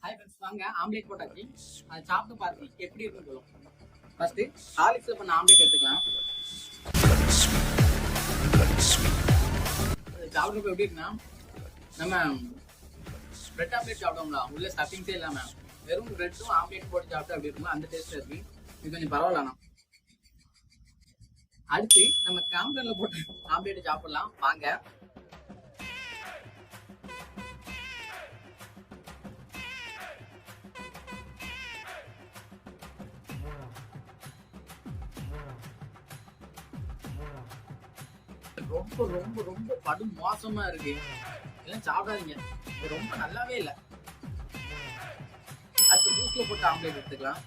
Hi friends, வாங்க omelette போட்டாச்சு. அது சாப்பிட்டு பார்த்து எப்படி இருக்குன்னு சொல்லுவோம். ஃபர்ஸ்ட் ஹார்லிக்ஸ்ல பண்ண ஆம்லேட் எடுத்துக்கலாம். சாப்பிட்றப்ப எப்படி இருக்குன்னா, நம்ம பிரெட் ஆம்லேட் சாப்பிடுவோம்ல, உள்ள ஸ்டஃபிங்ஸே இல்லாம வெறும் பிரெட்டும் ஆம்லேட் போட்டு சாப்பிட்டா அப்படி இருக்கும். அந்த டேஸ்ட் இருக்கு. இது கொஞ்சம் பரவாயில்ல. அடுத்து நம்ம காம்ப்ளன்ல போட்டு ஆம்லேட் சாப்பிடலாம் வாங்க. ரொம்ப ரொம்ப ரொம்ப படும் மோசமா இருக்கு. எல்லாம் சாப்பிடாதீங்க, ரொம்ப நல்லாவே இல்லை. அடுத்து பூஸ்ட்ல போட்டு ஆம்லேட் எடுத்துக்கலாம்.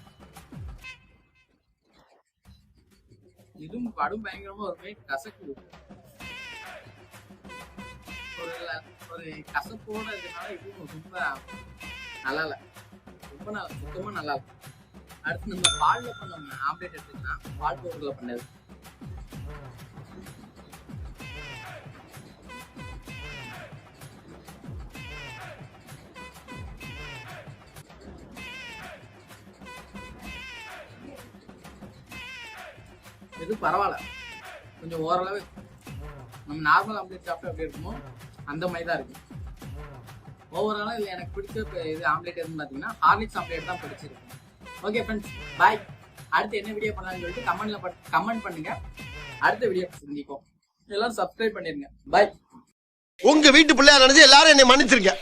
இதுவும் படும் பயங்கரமா ஒரு மாதிரி கசக்கு, ஒரு கசப்போட இருக்கனால இதுவும் ரொம்ப நல்லா இல்லை. ரொம்ப சுத்தமா நல்லா இல்லை. அடுத்து நம்ம பால்ல பண்ண ஆம்லேட் எடுத்துக்கலாம். பால் பவுடர்ல பண்ணது. இது பரவாயில்ல, கொஞ்சம் ஓரளவு நம்ம நார்மல் ஆம்லேட் சாப்பிட்டா எப்படி இருக்குமோ அந்த மாதிரி தான் இருக்கு. ஓவராலாக இல்லை எனக்கு பிடிச்ச இது ஆம்லேட் எதுன்னு பார்த்தீங்கன்னா ஹார்லிக்ஸ் ஆம்லேட் தான் பிடிச்சிருக்கு. ஓகே ஃப்ரெண்ட்ஸ், பாய். அடுத்து என்ன வீடியோ பண்ணலாம்னு சொல்லிட்டு கமெண்ட் பண்ணுங்க. அடுத்த வீடியோ சந்திப்போம். எல்லாரும் சப்ஸ்கிரைப் பண்ணிருங்க. பாய். உங்க வீட்டு பிள்ளையா நினைச்சு எல்லாரும் என்னை மன்னிச்சிருங்க.